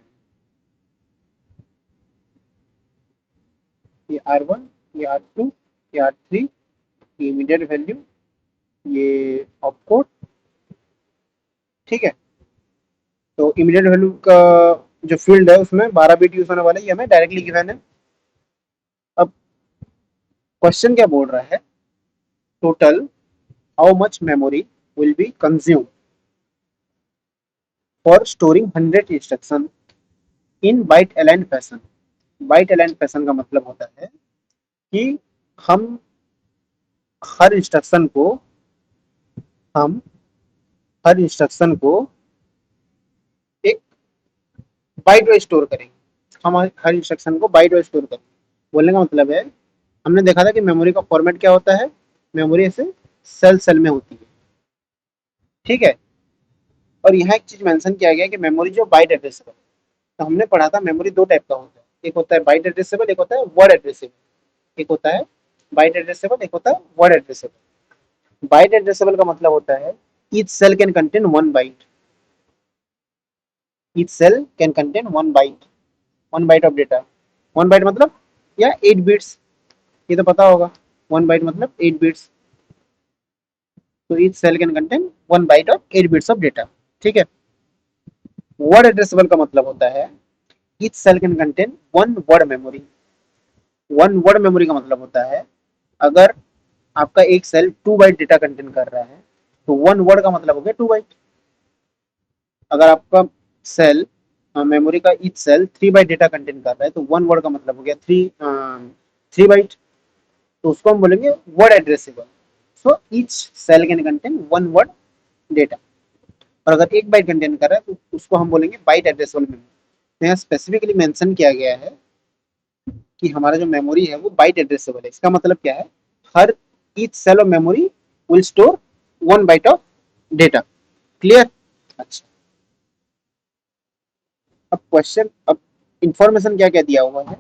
है। ये R1, ये R2, ये R3, ये इमीडिएट वैल्यू, ये ऑपकोड। ठीक है, तो इमीडिएट वैल्यू का जो फील्ड है उसमें 12 बिट यूज होने वाला है, ये हमें डायरेक्टली गिवन है। अब क्वेश्चन क्या बोल रहा है, total how much memory will be consume for storing 100 instruction in byte align fashion. Byte align fashion का मतलब होता है कि हम हर इंस्ट्रक्शन को हम हर इंस्ट्रक्शन को एक बाइट वाइज स्टोर करेंगे। हम हर इंस्ट्रक्शन को बाइट वाइज स्टोर करेंगे। बोलने का मतलब है, हमने देखा था कि मेमोरी का फॉर्मेट क्या होता है, मेमोरी ऐसे सेल सेल में होती है। ठीक है, और यहाँ एक चीज मेंशन किया गया कि मेमोरी जो बाइट एड्रेसेबल, तो हमने पढ़ा था मेमोरी दो टाइप का होता है, एक होता है बाइट एड्रेसेबल, एक होता है वर्ड एड्रेसेबल। एक होता है बाइट एड्रेसेबल, एक होता है वर्ड एड्रेसेबल। बाइट एड्रेसेबल का मतलब होता है each cell can contain one byte, each cell can contain one byte, one byte of data. One byte मतलब या 8 बिट्स, ये तो पता होगा, वन बाइट मतलब 8 बिट्स। तो each cell can contain one byte of 8 bits of data. ठीक है। वर्ड एड्रेसेबल का मतलब होता है each cell can contain one word memory. One word memory का मतलब होता है अगर आपका एक सेल 2 बाइट डेटा कंटेन कर रहा है तो वन वर्ड का मतलब हो गया 2 बाइट। अगर आपका सेल मेमोरी का each cell 3 byte data contain कर रहा है तो वन वर्ड का मतलब हो गया 3 बाइट। तो उसको हम बोलेंगे word addressable. So each cell can contain one word data. और अगर 1 बाइट कंटेन कर रहा है तो उसको हम बोलेंगे बाइट एड्रेसेबल मेमोरी। तो यहाँ स्पेसिफिकली मेंशन किया गया है कि हमारा जो मेमोरी है वो बाइट एड्रेसेबल है। इसका मतलब क्या है, हर each cell of memory will store 1 byte of data. Clear. अच्छा, अब क्वेश्चन, अब इंफॉर्मेशन क्या क्या दिया हुआ है।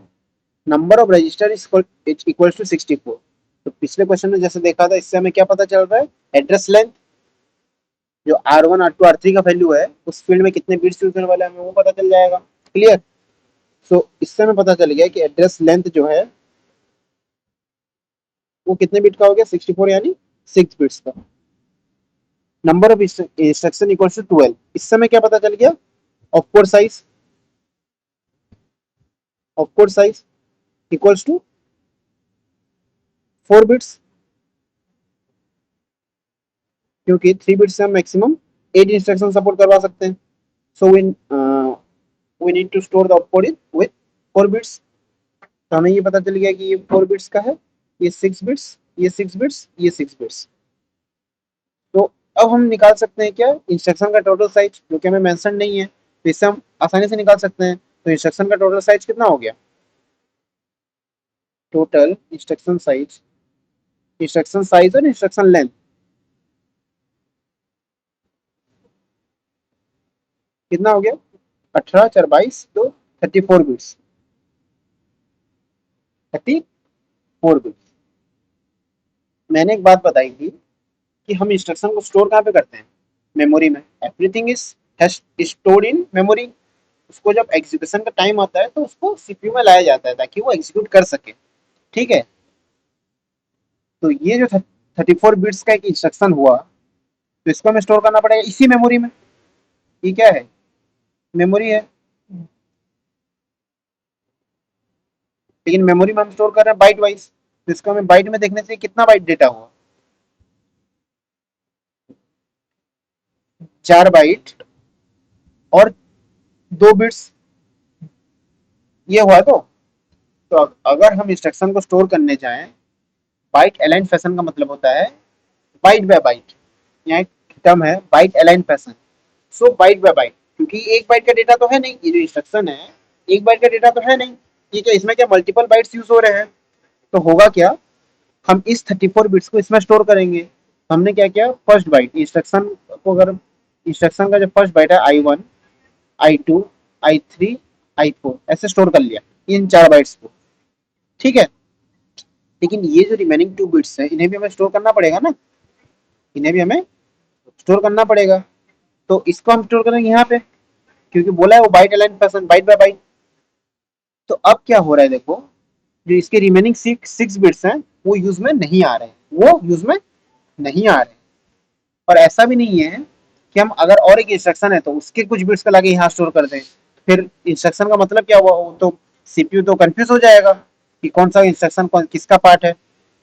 Number of register is equal to 64। तो पिछले क्वेश्चन में जैसे देखा था इससे हमें क्या पता चल रहा है, एड्रेस लेंथ जो R1 R2 R3 का वैल्यू है उस फील्ड में कितने बिट्स यूज होने वाले हैं हमें वो पता चल जाएगा। क्लियर। सो इससे हमें पता चल गया कि एड्रेस लेंथ जो है वो कितने बिट का हो गया, 64 यानी 6 बिट्स का। Number of instruction equal to 12। इससे हमें क्या पता चल गया, op code size, op code size equals to 4 bits, क्योंकि 3 बिट्स से हम मैक्सिमम 8 इंस्ट्रक्शन सपोर्ट करवा सकते हैं। So we need to store the opcode in with 4 bits. तो हमें ये पता चल गया कि ये 4 बिट्स का है, ये 6 बिट्स, ये 6 बिट्स, ये 6 बिट्स। तो अब हम निकाल सकते हैं क्या, इंस्ट्रक्शन का टोटल साइज, जो कि हमें मेंशन नहीं है तो इससे हम आसानी से निकाल सकते हैं। तो इंस्ट्रक्शन का टोटल साइज कितना हो गया, टोटल इंस्ट्रक्शन साइज और इंस्ट्रक्शन लेंथ कितना हो गया, 18 4 22 तो 34 बिट्स, 34 बिट्स। मैंने एक बात बताई थी कि हम इंस्ट्रक्शन को स्टोर कहाँ पे करते हैं, मेमोरी में। Everything is stored in memory. उसको जब एग्जीक्यूशन का टाइम आता है तो उसको सीपीयू में लाया जाता है ताकि वो एग्जीक्यूट कर सके। ठीक है। तो ये जो 34 बिट्स का एक इंस्ट्रक्शन हुआ तो इसको हमें स्टोर करना पड़ेगा इसी मेमोरी में। ये क्या है, मेमोरी है। लेकिन मेमोरी में हम स्टोर कर रहे हैं बाइट वाइज, तो इसको हमें बाइट में देखने से कितना बाइट डेटा हुआ, 4 बाइट और 2 बिट्स, ये हुआ। तो अगर हम इंस्ट्रक्शन को स्टोर करने जाएं बाइट अलाइन फैशन का मतलब होता है बाइट बाय बाइट। यहाँ एक टर्म है bite align fashion. So bite by bite, क्योंकि 1 बाइट का डेटा तो है नहीं, ये जो इंस्ट्रक्शन है 1 बाइट का डेटा तो है नहीं। ठीक है, इसमें क्या मल्टीपल बाइट्स यूज हो रहे हैं। तो होगा क्या, हम इस 34 बिट्स को इसमें स्टोर करेंगे। हमने क्या किया, फर्स्ट बाइट इंस्ट्रक्शन को, अगर इंस्ट्रक्शन का जो फर्स्ट बाइट है I1 I2 I3 I4 ऐसे स्टोर कर लिया इन 4 बाइट्स को। ठीक है। लेकिन ये जो रिमेनिंग 2 बिट्स है इन्हें भी हमें स्टोर करना पड़ेगा ना, इन्हें भी हमें स्टोर करना पड़ेगा। तो इसको हम स्टोर करेंगे यहाँ पे, क्योंकि बोला है वो byte align fashion, byte by byte. तो अब क्या हो रहा है देखो, जो इसके रिमेनिंग 6 बिट्स हैं वो यूज में नहीं आ रहे हैं, वो यूज में नहीं आ रहे। और ऐसा भी नहीं है कि हम अगर और एक इंस्ट्रक्शन है तो उसके कुछ बिट्स को लाके यहाँ स्टोर कर दें। फिर इंस्ट्रक्शन का मतलब क्या हुआ, वो तो सीपीयू तो कंफ्यूज हो जाएगा कि कौन सा इंस्ट्रक्शन कौन किसका पार्ट है,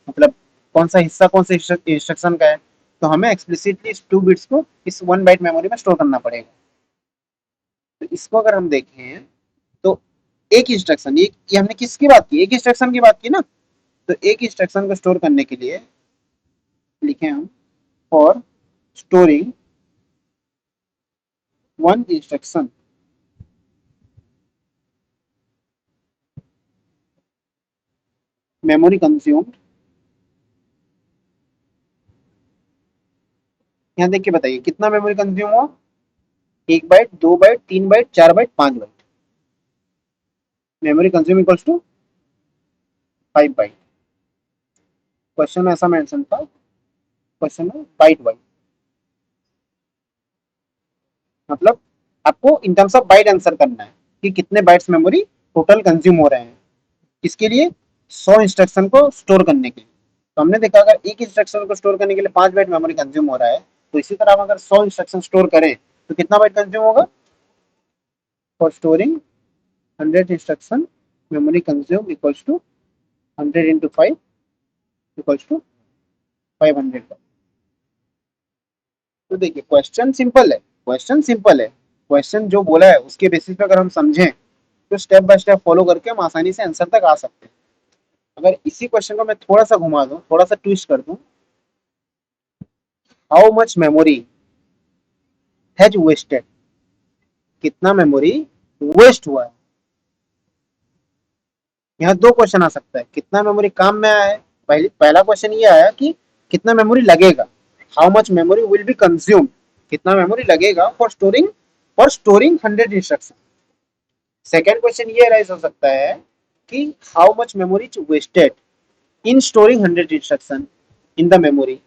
मतलब कौन सा हिस्सा कौन से इंस्ट्रक्शन का है। तो हमें एक्सप्लिसिटली इस 2 बिट्स को इस 1 बाइट मेमोरी में स्टोर करना पड़ेगा। तो इसको अगर हम देखें तो एक इंस्ट्रक्शन, ये हमने किसकी बात की, एक इंस्ट्रक्शन की बात की ना। तो एक इंस्ट्रक्शन को स्टोर करने के लिए लिखे हम for storing one instruction, memory consumed. यहाँ देख के बताइए कितना मेमोरी कंज्यूम हुआ, 1 byte, 2 byte, 3 byte, 4 byte, 5 byte. Memory consume equals to 5 byte. Question में ऐसा मेंशन था, क्वेश्चन में बाइट वाइज, मतलब आपको in terms of bite answer करना है कि कितने बाइट्स मेमोरी टोटल कंज्यूम हो रहे हैं, किसके लिए, 100 इंस्ट्रक्शन को स्टोर करने के लिए। तो हमने देखा अगर एक इंस्ट्रक्शन को स्टोर करने के लिए 5 बाइट मेमोरी कंज्यूम हो रहा है, तो इसी तरह हम अगर 100 इंस्ट्रक्शन स्टोर करें तो कितना बाइट कंज्यूम होगा। For storing 100 instruction memory consume equals to 100 into 5 equals to 500। तो देखिए क्वेश्चन सिंपल है, क्वेश्चन सिंपल है, क्वेश्चन जो बोला है उसके बेसिस पे अगर हम समझें तो स्टेप बाय स्टेप फॉलो करके हम आसानी से आंसर तक आ सकते हैं। अगर इसी क्वेश्चन को मैं थोड़ा सा घुमा दूं, थोड़ा सा ट्विस्ट कर दूं, how much memory has wasted, कितना मेमोरी वेस्ट हुआ है। यहाँ दो क्वेश्चन आ सकता है, कितना मेमोरी काम में आया है, पहला क्वेश्चन ये आया कि कितना मेमोरी लगेगा, how much memory will be consume, कितना मेमोरी लगेगा for storing 100 instruction. Second question ये राइज हो सकता है कि how much memory is wasted in storing 100 instruction in the memory.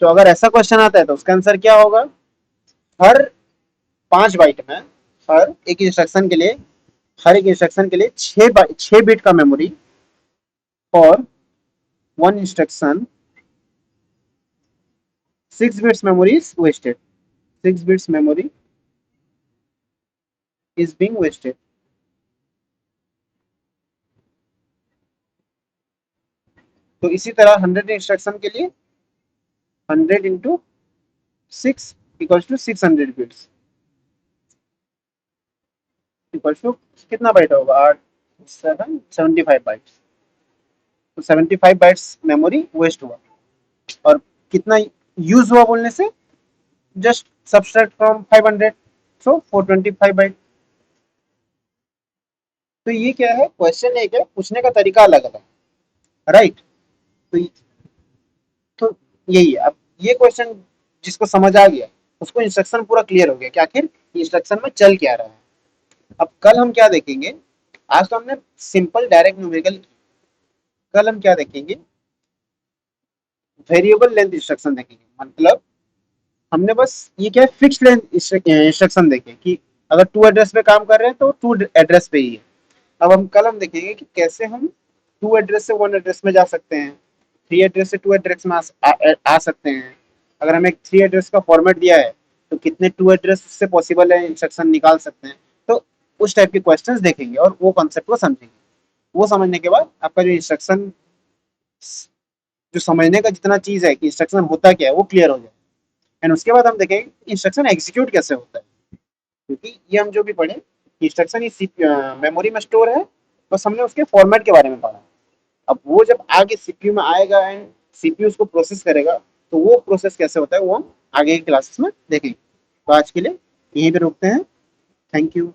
तो अगर ऐसा क्वेश्चन आता है तो उसका आंसर क्या होगा, हर 5 बाइट में, हर एक इंस्ट्रक्शन के लिए, हर एक इंस्ट्रक्शन के लिए 6 बिट का मेमोरी, और one instruction 6 bits memory is wasted, 6 bits memory is being wasted. तो इसी तरह 100 इंस्ट्रक्शन के लिए 100 into 6 equals to 600 bits equals to कितना बाइट होगा, 75 बाइट्स। तो 75 बाइट्स मेमोरी वेस्ट हुआ, और कितना यूज हुआ बोलने से, just subtract from 500, so 425 byte. तो ये क्या है, क्वेश्चन एक है, पूछने का तरीका अलग अलग, राइट। तो तो यही है। अब ये क्वेश्चन जिसको समझ आ गया उसको इंस्ट्रक्शन पूरा क्लियर हो गया कि आखिर इंस्ट्रक्शन में चल क्या रहा है। अब कल हम क्या देखेंगे, आज तो हमने सिंपल डायरेक्ट न्यूमेरिकल, कल हम क्या देखेंगे, वेरिएबल लेंथ इंस्ट्रक्शन देखेंगे। मतलब हमने बस ये क्या है, फिक्स लेंथ इंस्ट्रक्शन देखे कि अगर टू एड्रेस पे काम कर रहे हैं तो टू एड्रेस पे ही है। अब हम कल हम देखेंगे कि कैसे हम टू एड्रेस से वन एड्रेस में जा सकते हैं, थ्री एड्रेस से टू एड्रेस में आ सकते हैं। अगर हमें एक थ्री एड्रेस का फॉर्मेट दिया है तो कितने टू एड्रेस से पॉसिबल है इंस्ट्रक्शन निकाल सकते हैं। तो उस टाइप के क्वेश्चंस देखेंगे और वो कॉन्सेप्ट को समझेंगे। वो समझने के बाद आपका जो इंस्ट्रक्शन, जो समझने का जितना चीज है कि इंस्ट्रक्शन होता क्या है वो क्लियर हो जाए। एंड उसके बाद हम देखेंगे इंस्ट्रक्शन एग्जीक्यूट कैसे होता है, क्योंकि ये हम जो भी पढ़े इंस्ट्रक्शन ही मेमोरी में स्टोर है, बस हमने उसके फॉर्मेट के बारे में पढ़ा। अब वो जब आगे सीपीयू में आएगा एंड सीपीयू उसको प्रोसेस करेगा, तो वो प्रोसेस कैसे होता है वो हम आगे की क्लासेस में देखेंगे। तो आज के लिए यहीं पे रुकते हैं। Thank you.